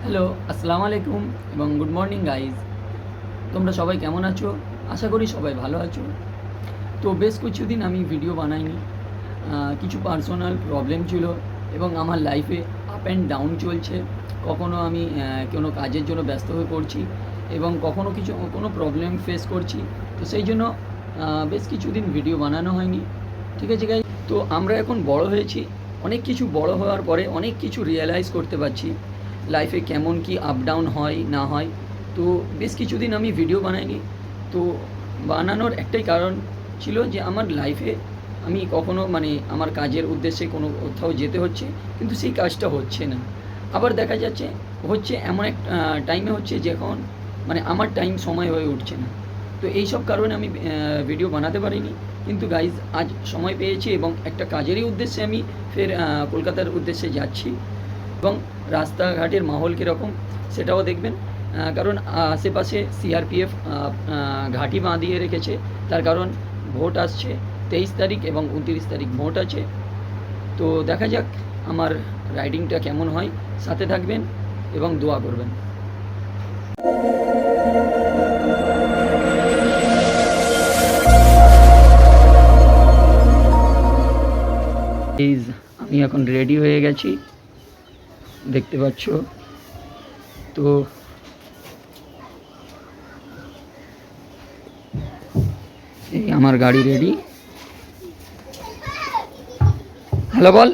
Hello, আসসালামু আলাইকুম এবং গুড মর্নিং গাইজ। তোমরা সবাই কেমন আছো? আশা করি সবাই ভালো আছো। তো বেশ কিছুদিন আমি ভিডিও বানাইনি। কিছু পার্সোনাল প্রবলেম ছিল এবং আমার লাইফে আপ অ্যান্ড ডাউন চলছে। কখনো আমি কোনো কাজের জন্য ব্যস্ত হয়ে পড়ছি এবং কখনো কোনো প্রবলেম ফেস করছি। তো সেই জন্য বেশ কিছুদিন ভিডিও বানানো হয়নি। ঠিক আছে গাইজ? তো আমরা এখন বড় হয়েছি। অনেক কিছু বড় হওয়ার পরে অনেক কিছু রিয়েলাইজ করতে পারছি লাইফে কেমন কি আপ ডাউন হয় না হয়। তো বেশ কিছুদিন আমি ভিডিও বানাইনি। তো বানানোর একটাই কারণ ছিল যে আমার লাইফে আমি কখনো আমার কাজের উদ্দেশ্যে কোনো কোথাও যেতে হচ্ছে, কিন্তু সেই কাজটা হচ্ছে না। আবার দেখা যাচ্ছে হচ্ছে এমন এক টাইমে হচ্ছে যখন আমার টাইম সময় হয়ে উঠছে না। তো এই সব কারণে আমি ভিডিও বানাতে পারিনি। কিন্তু গাইজ আজ সময় পেয়েছি এবং একটা কাজেরই উদ্দেশ্যে আমি ফের কলকাতার উদ্দেশ্যে যাচ্ছি এবং রাস্তাঘাটের মাহল কীরকম সেটাও দেখবেন। কারণ আশেপাশে সিআরপিএফ ঘাঁটি বাঁধিয়ে রেখেছে, তার কারণ ভোট আসছে 23 তারিখ এবং 29 তারিখ ভোট আছে। তো দেখা যাক আমার রাইডিংটা কেমন হয়। সাথে থাকবেন এবং দোয়া করবেন। প্লিজ, আমি এখন রেডি হয়ে গেছি, দেখতে পাচ্ছ। তো এই আমার গাড়ি রেডি। হ্যালো বল।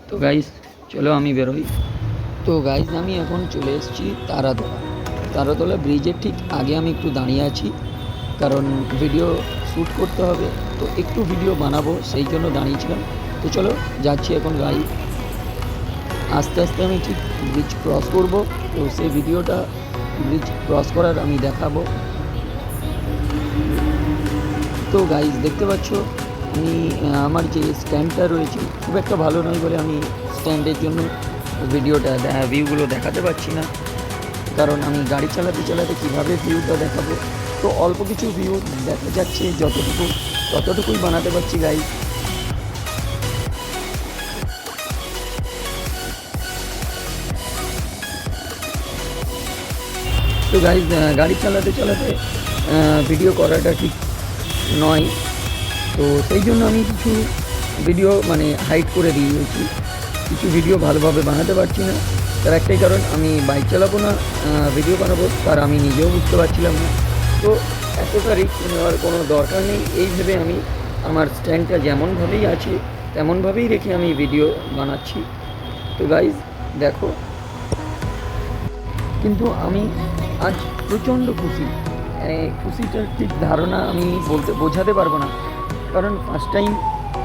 তো গাইস চলো আমি বেরোই। তো গাইস আমি এখন চলে এসেছি তারাতলা ব্রিজের ঠিক আগে আমি একটু দাঁড়িয়ে আছি, কারণ ভিডিও শ্যুট করতে হবে। তো একটু ভিডিও বানাবো সেই জন্য দাঁড়িয়েছিলাম। তো চলো যাচ্ছি এখন গাড়ি। আস্তে আস্তে আমি ঠিক ব্রিজ ক্রস করব। তো সেই ভিডিওটা ব্রিজ ক্রস করার আমি দেখাবো। তো গাইজ দেখতে পাচ্ছ আমি আমার যে স্ট্যান্ডটা রয়েছে খুব একটা ভালো নয় বলে আমি স্ট্যান্ডের জন্য ভিডিওটা ভিউগুলো দেখাতে পারছি না, কারণ আমি গাড়ি চালাতে চালাতে কীভাবে ভিউটা দেখাবো। তো অল্প কিছু ভিউ দেখা যাচ্ছে, ততটুকুই বানাতে পারছি গাইজ। তো গাইজ গাড়ি চালাতে চালাতে ভিডিও করাটা ঠিক নয়। তো সেই জন্য আমি কিছু ভিডিও হাইড করে দিয়েছি, কিছু ভিডিও ভালোভাবে বানাতে পারছি না। তার একটাই কারণ, আমি বাইক চালাবো না ভিডিও বানাবো, তার আমি নিজেও বুঝতে পারছিলাম না। তো এতটা রিস্ক নেওয়ার কোনো দরকার নেই, এই ভেবে আমি আমার স্ট্যান্ডটা যেমনভাবেই আছে তেমনভাবেই রেখে আমি ভিডিও বানাচ্ছি। তো গাইজ দেখো, কিন্তু আমি আজ প্রচণ্ড খুশিটার ঠিক ধারণা আমি বোঝাতে পারবো না, কারণ ফার্স্ট টাইম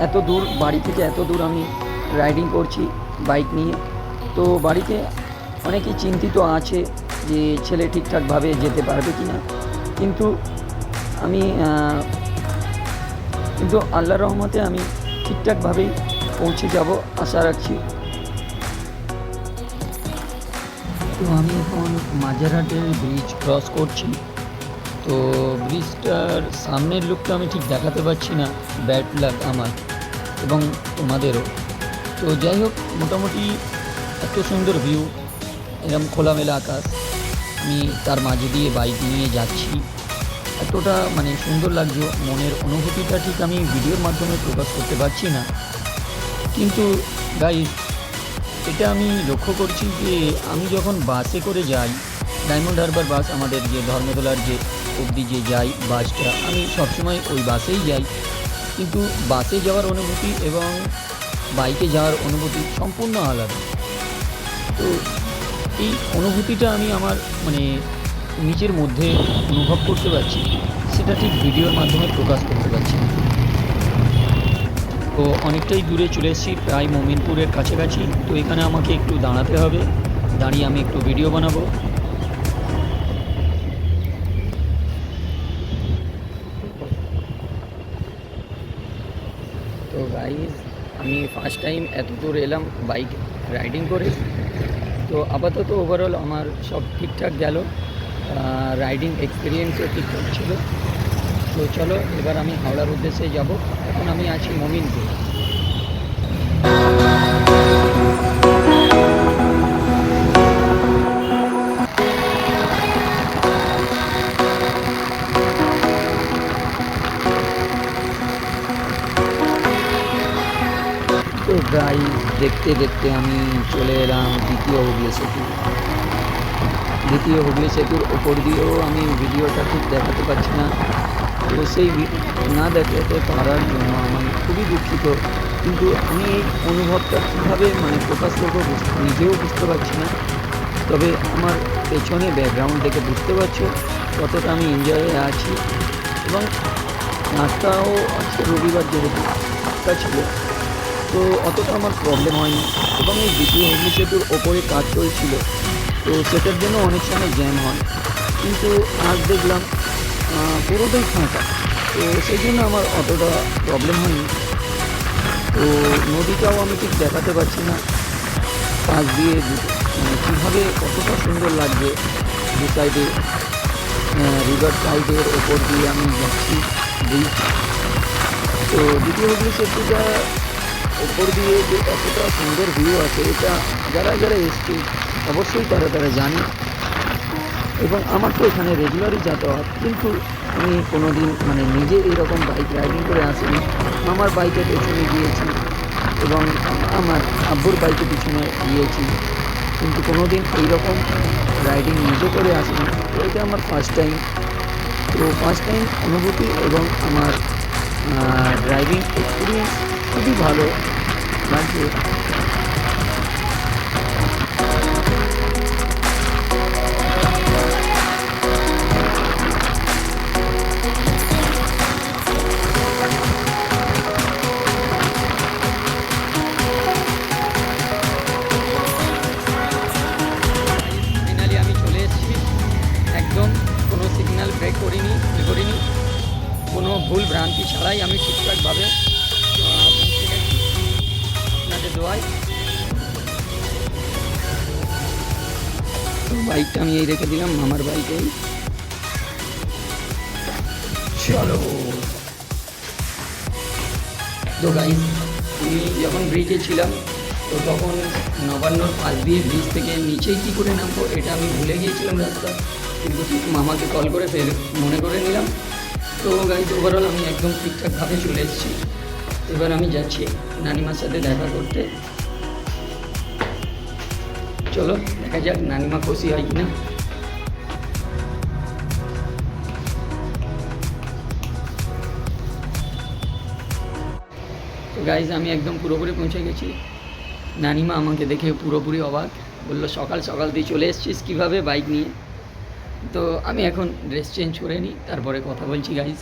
এত দূর বাড়ি থেকে এত দূর আমি রাইডিং করছি বাইক নিয়ে। তো বাড়িতে অনেকেই চিন্তিত আছে যে ছেলে ঠিকঠাকভাবে যেতে পারবে কি না, কিন্তু আমি আল্লাহর রহমতে আমি ঠিকঠাকভাবেই পৌঁছে যাব আশা রাখছি। তো আমি এখন মাঝেরহাটের ব্রিজ ক্রস করছি। তো ব্রিজটার সামনের লুকটা আমি ঠিক দেখাতে পারছি না, ব্যাড লাক আমার এবং তোমাদেরও। তো যাই হোক, মোটামুটি এত সুন্দর ভিউ, এরকম খোলামেলা আকাশ, আমি তার মাঝে দিয়ে বাইক নিয়ে যাচ্ছি, এতটা সুন্দর লাগছে। মনের অনুভূতিটা ঠিক আমি ভিডিওর মাধ্যমে প্রকাশ করতে পারছি না, কিন্তু গাইস এটা আমি লক্ষ্য করছি যে আমি যখন বাসে করে যাই, ডায়মন্ড হারবার বাস, আমাদের যে ধর্মতলার যে অবধি যে যাই বাসটা, আমি সবসময় ওই বাসেই যাই, কিন্তু বাসে যাওয়ার অনুভূতি এবং বাইকে যাওয়ার অনুভূতি সম্পূর্ণ আলাদা। তো এই অনুভূতিটা আমি আমার নিজের মধ্যে অনুভব করতে পারছি, সেটা ঠিক ভিডিওর মাধ্যমে প্রকাশ করতে পারছি। তো অনেকটাই দূরে চলে এসেছি, প্রায় মোমিনপুরের কাছাকাছি। তো এখানে আমাকে একটু দাঁড়াতে হবে, দাঁড়িয়ে আমি একটু ভিডিও বানাবো। তো গাইজ আমি ফার্স্ট টাইম এত দূর এলাম বাইক রাইডিং করে। তো আপাতত ওভারঅল আমার সব ঠিকঠাক গেল, রাইডিং এক্সপিরিয়েন্সও ঠিকঠাক ছিল। তো চলো এবার আমি হাওড়ার উদ্দেশ্যে যাব। এখন আমি আছি মোমিনপুর। তো গাইজ দেখতে দেখতে আমি চলে এলাম দ্বিতীয় হুগলি সেতুর ওপর দিয়েও আমি ভিডিওটা ঠিক দেখাতে পারছি না। তো সেই না দেখাতে পারার জন্য আমি খুবই দুঃখিত, কিন্তু আমি এই অনুভবটা কীভাবে প্রকাশ করবো নিজেও বুঝতে পারছি না। তবে আমার পেছনে ব্যাকগ্রাউন্ড দেখে বুঝতে পারছো কতটা আমি এনজয়ে আছি, এবং রাস্তাও আজকে রবিবার যেহেতু ফাঁকা ছিল, তো অতটা আমার প্রবলেম হয়নি। এবং এই দ্বিতীয় হুগলি সেতুর ওপরে কাজ চলছিল, তো সেটার জন্য অনেক সময় জ্যাম হয়, কিন্তু আজ দেখলাম পুরোটাই ফাঁকা, তো সেই জন্য আমার অতটা প্রবলেম হয়নি। তো নদীটাও আমি ঠিক দেখাতে পারছি না, পাশ দিয়ে কীভাবে কতটা সুন্দর লাগছে দু সাইডে রিভার সাইডের ওপর দিয়ে আমি যাচ্ছি ব্রিজ। তো দ্বিতীয় হুগলি সেতুটা ওপর দিয়ে যে এতটা সুন্দর ভিউ আছে, এটা যারা যারা এসছে অবশ্যই তারা জানে। এবং আমার তো এখানে রেগুলারই যাতায়াত, কিন্তু আমি কোনো দিন নিজে এরকম বাইক রাইডিং করে আসিনি। আমার বাইকের পেছনে গিয়েছি এবং আমার আব্বুর বাইকের পিছনে গিয়েছি, কিন্তু কোনো দিন এইরকম রাইডিং নিজে করে আসিনি। তো এটা আমার ফার্স্ট টাইম। তো ফার্স্ট টাইম অনুভূতি এবং আমার ড্রাইভিং এক্সপিরিয়েন্স খুবই ভালো লাগছে। ফাইনালি আমি চলে এসেছি, একদম কোনো সিগন্যাল ব্রেক করিনি, কোনো ভুল ভ্রান্তি ছাড়াই আমি ঠিকঠাকভাবে পৌঁছে গেছি আপনাদের দোয়ায়। তো বাইকটা আমি এই রেখে দিলাম আমার বাইকেই। চলো। তো গাইস, আমি যখন ব্রিজে ছিলাম, তো তখন নবান্নর পাশ দিয়ে ব্রিজ থেকে নিচেই কী করে নামবো এটা আমি ভুলে গিয়েছিলাম রাস্তা, কিন্তু ঠিক মামাকে কল করে ফের মনে করে নিলাম। তো গাইস, ওভারঅল আমি একদম ঠিকঠাকভাবে চলে এসেছি। এবার আমি যাচ্ছি নানিমার সাথে দেখা করতে। চলো দেখা যাক নানিমা খুশি হয় কিনা। তো গাইজ, আমি একদম পুরোপুরি পৌঁছে গেছি। নানিমা আমাকে দেখে পুরোপুরি অবাক, বললো সকাল সকাল দিয়ে চলে এসেছিস কীভাবে বাইক নিয়ে। তো আমি এখন ড্রেস চেঞ্জ করে নিই, তারপরে কথা বলছি গাইজ।